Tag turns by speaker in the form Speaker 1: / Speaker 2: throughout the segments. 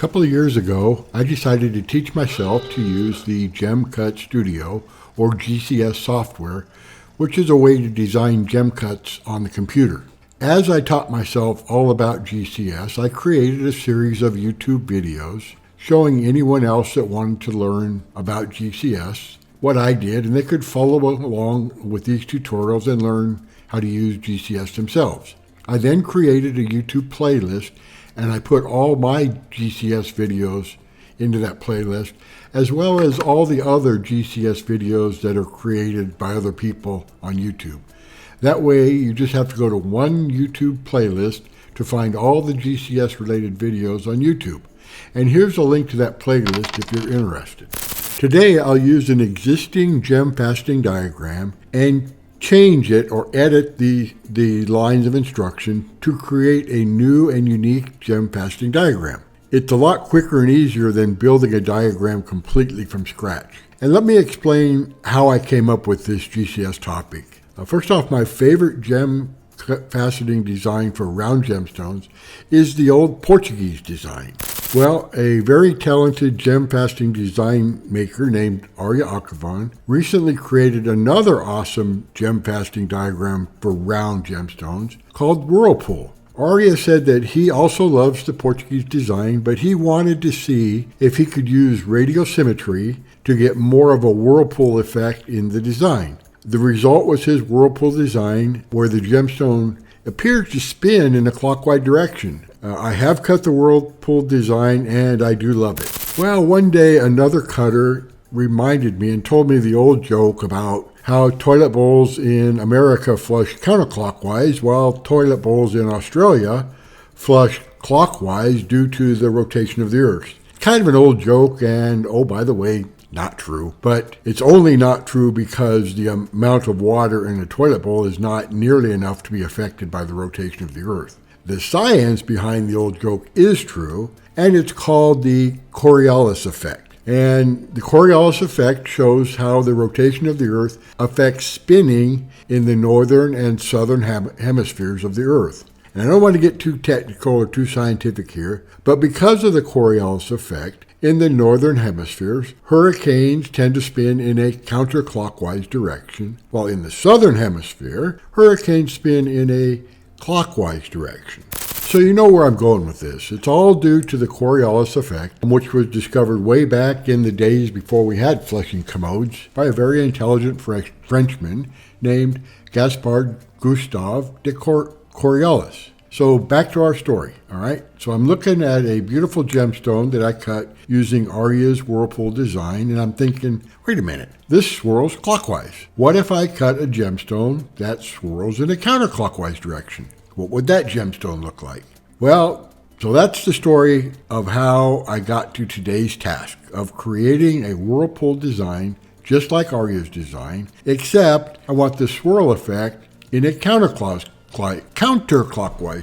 Speaker 1: couple of years ago, I decided to teach myself to use the Gem Cut Studio, or GCS software, which is a way to design gem cuts on the computer. As I taught myself all about GCS, I created a series of YouTube videos showing anyone else that wanted to learn about GCS what I did, and they could follow along with these tutorials and learn how to use GCS themselves. I then created a YouTube playlist, and I put all my GCS videos into that playlist, as well as all the other GCS videos that are created by other people on YouTube. That way, you just have to go to one YouTube playlist to find all the GCS related videos on YouTube. And here's a link to that playlist if you're interested. Today, I'll use an existing gem fasting diagram and change it or edit the lines of instruction to create a new and unique gem fasting diagram. It's a lot quicker and easier than building a diagram completely from scratch. And let me explain how I came up with this GCS topic. First off, my favorite gem faceting design for round gemstones is the old Portuguese design. Well, a very talented gem fasting design maker named Arya Akhavan recently created another awesome gem fasting diagram for round gemstones called Whirlpool. Arya said that he also loves the Portuguese design, but he wanted to see if he could use radial symmetry to get more of a whirlpool effect in the design. The result was his whirlpool design, where the gemstone appears to spin in a clockwise direction. I have cut the whirlpool design, and I do love it. Well, one day another cutter reminded me and told me the old joke about how toilet bowls in America flush counterclockwise, while toilet bowls in Australia flush clockwise due to the rotation of the Earth. Kind of an old joke, and oh, by the way, not true. But it's only not true because the amount of water in a toilet bowl is not nearly enough to be affected by the rotation of the Earth. The science behind the old joke is true, and it's called the Coriolis Effect. And the Coriolis Effect shows how the rotation of the Earth affects spinning in the northern and southern hemispheres of the Earth. And I don't want to get too technical or too scientific here, but because of the Coriolis Effect, in the northern hemispheres, hurricanes tend to spin in a counterclockwise direction, while in the southern hemisphere, hurricanes spin in a clockwise direction. So you know where I'm going with this. It's all due to the Coriolis Effect, which was discovered way back in the days before we had flushing commodes by a very intelligent Frenchman named Gaspard Gustave de Coriolis. So back to our story, all right? So I'm looking at a beautiful gemstone that I cut using Arya's Whirlpool design, and I'm thinking, wait a minute, this swirls clockwise. What if I cut a gemstone that swirls in a counterclockwise direction? What would that gemstone look like? Well, so that's the story of how I got to today's task of creating a Whirlpool design just like Arya's design, except I want the swirl effect in a counterclockwise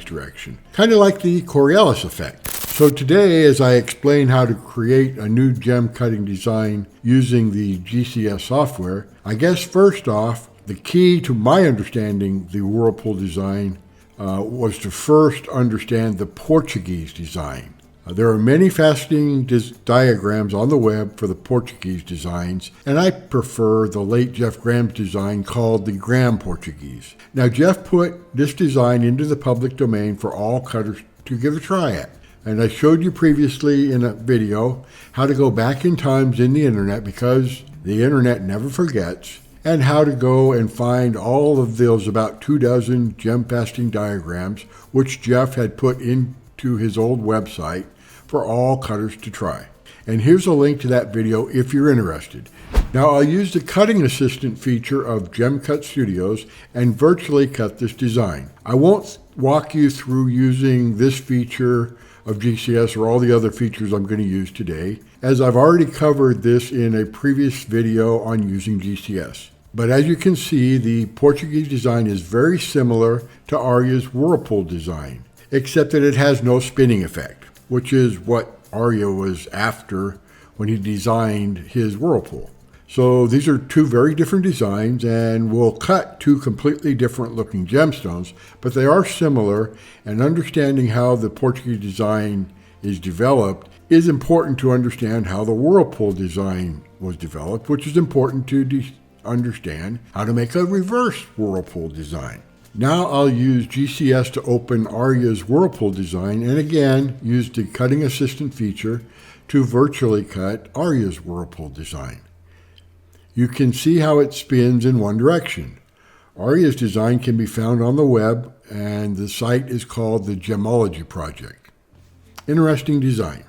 Speaker 1: direction, kind of like the Coriolis Effect. So today, as I explain how to create a new gem cutting design using the GCS software, I guess first off, the key to my understanding the Whirlpool design was to first understand the Portuguese design. There are many fascinating diagrams on the web for the Portuguese designs, and I prefer the late Jeff Graham's design called the Graham Portuguese. Now, Jeff put this design into the public domain for all cutters to give a try at. And I showed you previously in a video how to go back in times in the internet, because the internet never forgets, and how to go and find all of those about 24 gem fasting diagrams which Jeff had put into his old website for all cutters to try. And here's a link to that video if you're interested. Now, I'll use the cutting assistant feature of Gem Cut Studios and virtually cut this design. I won't walk you through using this feature of GCS or all the other features I'm going to use today, as I've already covered this in a previous video on using GCS. But as you can see, the Portuguese design is very similar to Arya's Whirlpool design, except that it has no spinning effect, which is what Arya was after when he designed his Whirlpool. So these are two very different designs, and we'll cut two completely different looking gemstones, but they are similar, and understanding how the Portuguese design is developed is important to understand how the Whirlpool design was developed, which is important to understand how to make a reverse Whirlpool design. Now I'll use GCS to open Arya's Whirlpool design, and again use the cutting assistant feature to virtually cut Arya's Whirlpool design. You can see how it spins in one direction. Arya's design can be found on the web, and the site is called the Gemology Project. Interesting design.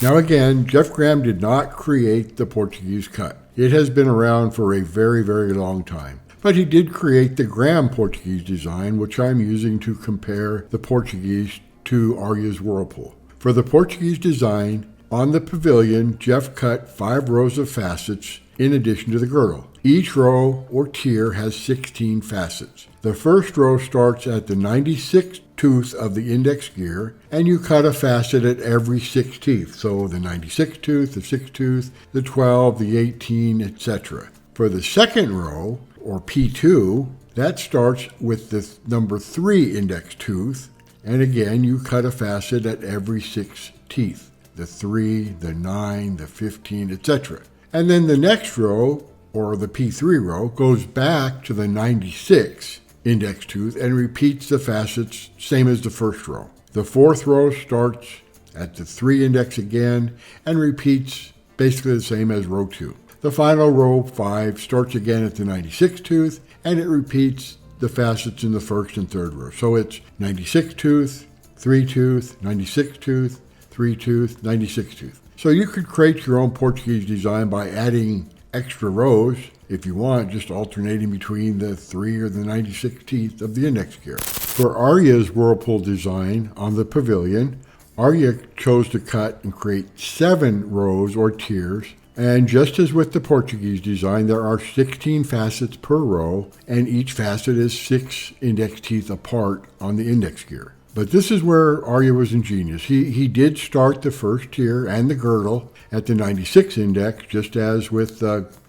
Speaker 1: Now again, Jeff Graham did not create the Portuguese cut. It has been around for a very, very long time. But he did create the Graham Portuguese design, which I'm using to compare the Portuguese to Arya's Whirlpool. For the Portuguese design, on the pavilion, Jeff cut 5 rows of facets in addition to the girdle. Each row or tier has 16 facets. The first row starts at the 96th tooth of the index gear, and you cut a facet at every 6 teeth. So the 96th tooth, the 6th tooth, the 12, the 18, etc. For the second row, or P2, that starts with the number 3 index tooth, and again you cut a facet at every 6 teeth. The 3, the 9, the 15, etc. And then the next row, or the P3 row, goes back to the 96 index tooth and repeats the facets, same as the first row. The fourth row starts at the 3 index again and repeats basically the same as row 2. The final row 5 starts again at the 96 tooth and it repeats the facets in the first and third row. So it's 96 tooth, 3 tooth, 96 tooth, 3 tooth, 96 tooth. So you could create your own Portuguese design by adding extra rows if you want, just alternating between the 3 or the 96 teeth of the index gear. For Arya's Whirlpool design on the pavilion, Arya chose to cut and create 7 rows or tiers, and just as with the Portuguese design, there are 16 facets per row, and each facet is 6 index teeth apart on the index gear. But this is where Arya was ingenious. He did start the first tier and the girdle at the 96 index, just as with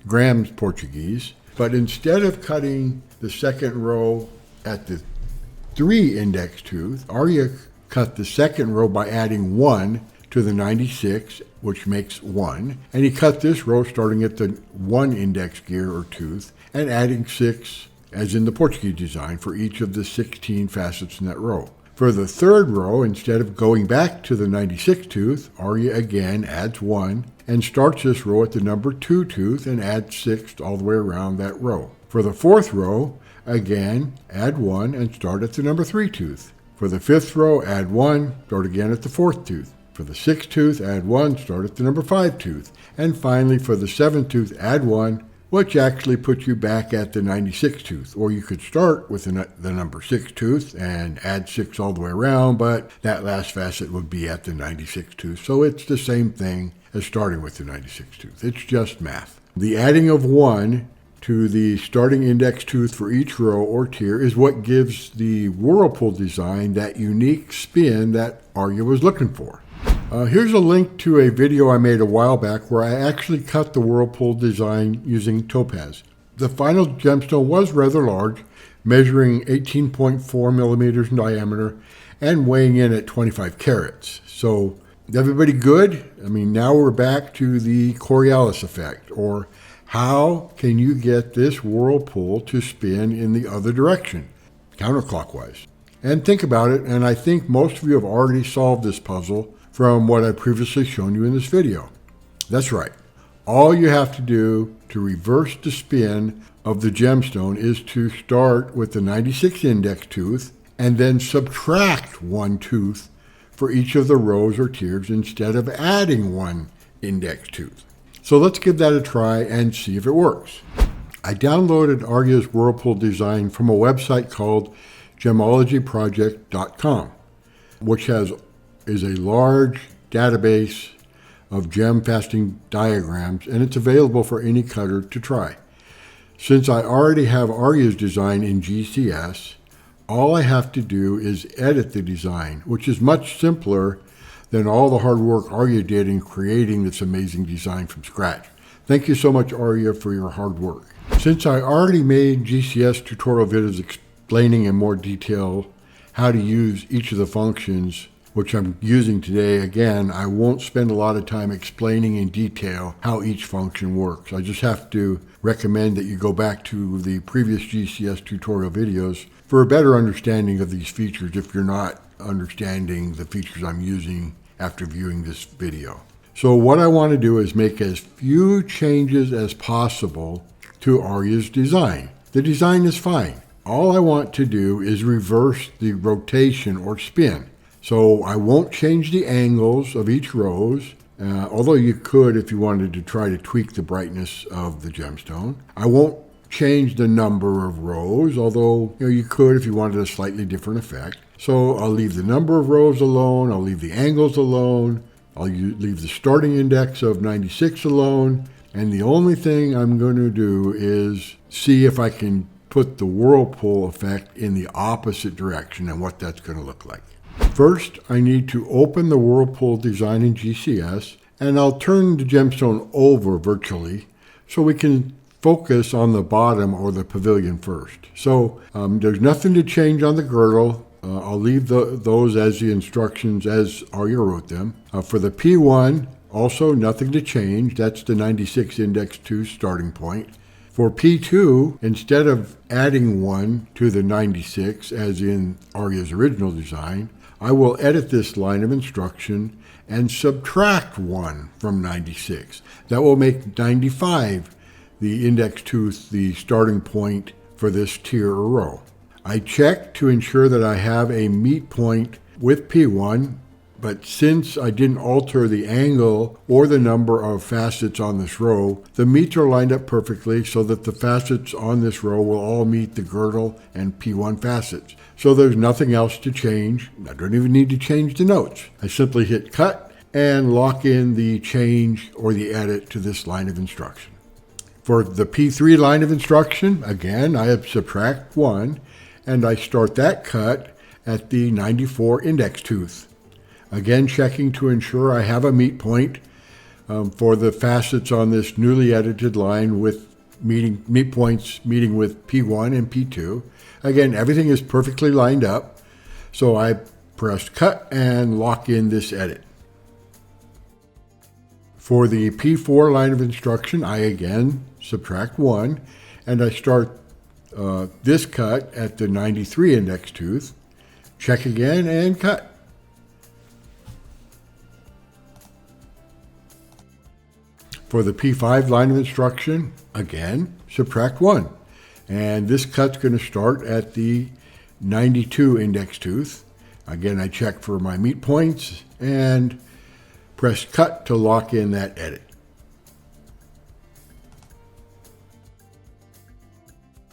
Speaker 1: Graham's Portuguese. But instead of cutting the second row at the 3 index tooth, Arya cut the second row by adding 1 to the 96, which makes 1. And he cut this row starting at the 1 index gear or tooth and adding 6, as in the Portuguese design, for each of the 16 facets in that row. For the third row, instead of going back to the 96 tooth, Arya again adds 1 and starts this row at the number 2 tooth and adds 6 all the way around that row. For the fourth row, again add 1 and start at the number 3 tooth. For the fifth row, add 1, start again at the 4th tooth. For the 6th tooth, add 1, start at the number 5 tooth. And finally, for the 7th tooth, add 1, which actually puts you back at the 96 tooth. Or you could start with the number 6 tooth and add 6 all the way around, but that last facet would be at the 96 tooth. So it's the same thing as starting with the 96 tooth. It's just math. The adding of 1 to the starting index tooth for each row or tier is what gives the Whirlpool design that unique spin that Arya was looking for. Here's a link to a video I made a while back where I actually cut the Whirlpool design using topaz. The final gemstone was rather large, measuring 18.4 millimeters in diameter and weighing in at 25 carats. So, everybody good? I mean, now we're back to the Coriolis Effect, or how can you get this Whirlpool to spin in the other direction, counterclockwise? And think about it, and I think most of you have already solved this puzzle from what I've previously shown you in this video. That's right. All you have to do to reverse the spin of the gemstone is to start with the 96 index tooth and then subtract 1 tooth for each of the rows or tiers instead of adding 1 index tooth. So let's give that a try and see if it works. I downloaded Arya's Whirlpool design from a website called gemologyproject.com, which is a large database of gem fasting diagrams, and it's available for any cutter to try. Since I already have Arya's design in GCS, all I have to do is edit the design, which is much simpler than all the hard work Arya did in creating this amazing design from scratch. Thank you so much, Arya, for your hard work. Since I already made GCS tutorial videos explaining in more detail how to use each of the functions which I'm using today, again, I won't spend a lot of time explaining in detail how each function works. I just have to recommend that you go back to the previous GCS tutorial videos for a better understanding of these features if you're not understanding the features I'm using after viewing this video. So what I want to do is make as few changes as possible to Arya's design. The design is fine. All I want to do is reverse the rotation or spin. So I won't change the angles of each rose, although you could if you wanted to try to tweak the brightness of the gemstone. I won't change the number of rows, although you could if you wanted a slightly different effect. So I'll leave the number of rows alone, I'll leave the angles alone, I'll leave the starting index of 96 alone, and the only thing I'm going to do is see if I can put the Whirlpool effect in the opposite direction and what that's going to look like. First, I need to open the Whirlpool design in GCS, and I'll turn the gemstone over virtually so we can focus on the bottom or the pavilion first. So there's nothing to change on the girdle. I'll leave those as the instructions as Arya wrote them. For the P1, also nothing to change. That's the 96 index 2 starting point. For P2, instead of adding 1 to the 96 as in Arya's original design, I will edit this line of instruction and subtract 1 from 96. That will make 95 the index tooth the starting point for this tier or row. I check to ensure that I have a meet point with P1, but since I didn't alter the angle or the number of facets on this row, the meets are lined up perfectly so that the facets on this row will all meet the girdle and P1 facets. So there's nothing else to change. I don't even need to change the notes. I simply hit cut and lock in the change or the edit to this line of instruction. For the P3 line of instruction, again, I subtract 1, and I start that cut at the 94 index tooth. Again, checking to ensure I have a meet point for the facets on this newly edited line with meet points meeting with P1 and P2. Again, everything is perfectly lined up, so I press cut and lock in this edit. For the P4 line of instruction, I again subtract 1, and I start this cut at the 93 index tooth, check again, and cut. For the P5 line of instruction, again, subtract 1. And this cut's going to start at the 92 index tooth. Again, I check for my meet points and press cut to lock in that edit.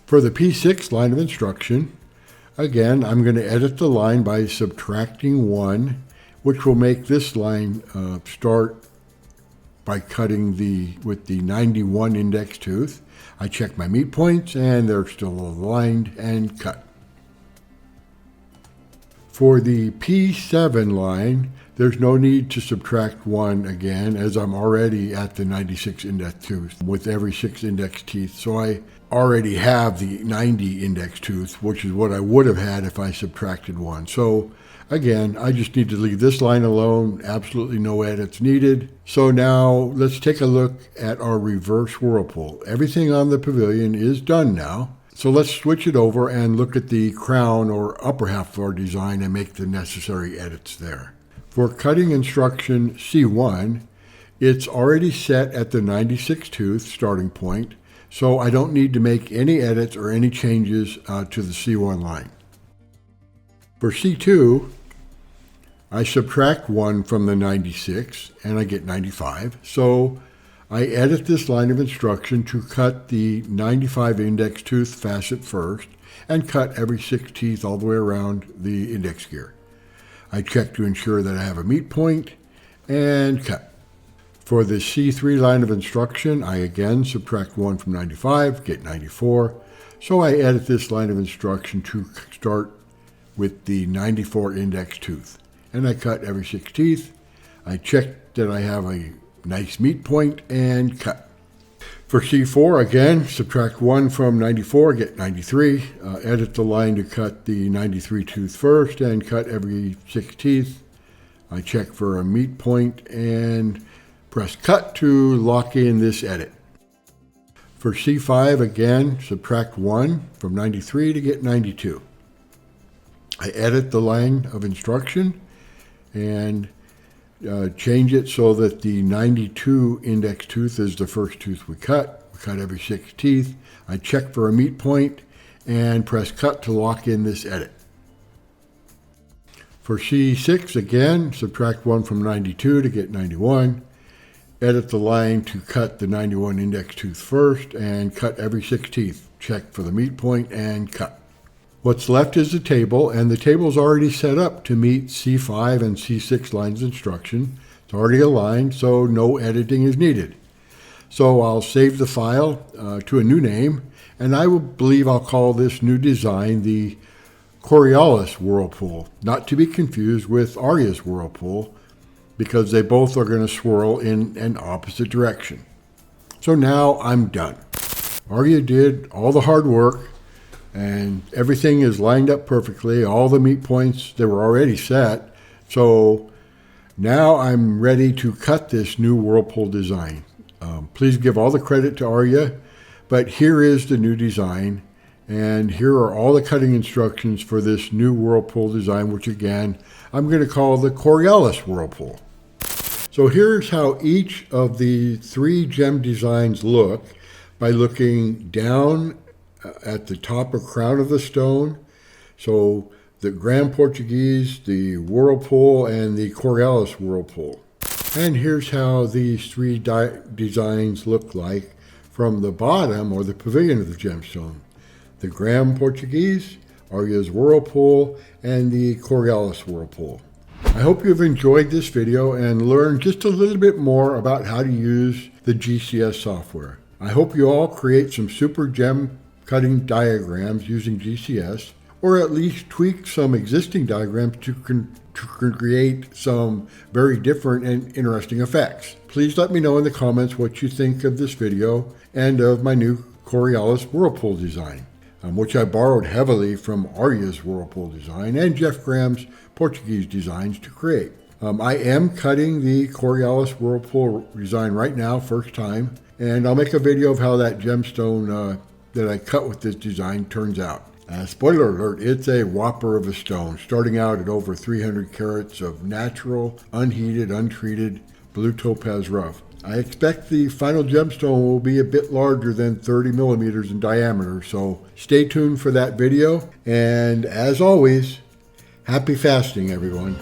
Speaker 1: For the P6 line of instruction, again, I'm going to edit the line by subtracting 1, which will make this line start by cutting with the 91 index tooth. I check my meet points and they're still aligned and cut. For the P7 line, there's no need to subtract 1 again, as I'm already at the 96 index tooth with every 6 index teeth. So I already have the 90 index tooth, which is what I would have had if I subtracted 1. So again, I just need to leave this line alone, absolutely no edits needed. So now let's take a look at our reverse whirlpool. Everything on the pavilion is done now. So let's switch it over and look at the crown or upper half of our design and make the necessary edits there. For cutting instruction C1, it's already set at the 96 tooth starting point, so I don't need to make any edits or any changes to the C1 line. For C2, I subtract 1 from the 96 and I get 95. So I edit this line of instruction to cut the 95 index tooth facet first and cut every 6 teeth all the way around the index gear. I check to ensure that I have a meet point and cut. For the C3 line of instruction, I again subtract 1 from 95, get 94. So I edit this line of instruction to start with the 94 index tooth. And I cut every 6 teeth. I check that I have a nice meet point and cut. For C4, again, subtract 1 from 94, get 93. Edit the line to cut the 93 tooth first and cut every 6 teeth. I check for a meet point and press cut to lock in this edit. For C5, again, subtract 1 from 93 to get 92. I edit the line of instruction and change it so that the 92 index tooth is the first tooth we cut. We cut every 6 teeth. I check for a meet point and press cut to lock in this edit. For C6, again, subtract 1 from 92 to get 91. Edit the line to cut the 91 index tooth first and cut every 6 teeth. Check for the meet point and cut. What's left is the table, and the table is already set up to meet C5 and C6 lines of instruction. It's already aligned, so no editing is needed. So I'll save the file to a new name, and I believe I'll call this new design the Coriolis Whirlpool, not to be confused with Arya's Whirlpool, because they both are going to swirl in an opposite direction. So now I'm done. Arya did all the hard work, and everything is lined up perfectly. All the meet points, they were already set. So now I'm ready to cut this new Whirlpool design. Please give all the credit to Arya, but here is the new design, and here are all the cutting instructions for this new Whirlpool design, which again, I'm going to call the Coriolis Whirlpool. So here's how each of the 3 gem designs look by looking down at the top or crown of the stone. So the Grand Portuguese, the Whirlpool, and the Coriolis Whirlpool. And here's how these 3 designs look like from the bottom or the pavilion of the gemstone. The Grand Portuguese, Arya's Whirlpool, and the Coriolis Whirlpool. I hope you've enjoyed this video and learned just a little bit more about how to use the GCS software. I hope you all create some super gem cutting diagrams using GCS, or at least tweak some existing diagrams to create some very different and interesting effects. Please let me know in the comments what you think of this video and of my new Coriolis Whirlpool design, which I borrowed heavily from Arya's Whirlpool design and Jeff Graham's Portuguese designs to create. I am cutting the Coriolis Whirlpool design right now, first time, and I'll make a video of how that gemstone that I cut with this design turns out. Spoiler alert, it's a whopper of a stone, starting out at over 300 carats of natural, unheated, untreated blue topaz rough. I expect the final gemstone will be a bit larger than 30 millimeters in diameter, so stay tuned for that video. And as always, happy fasting, everyone.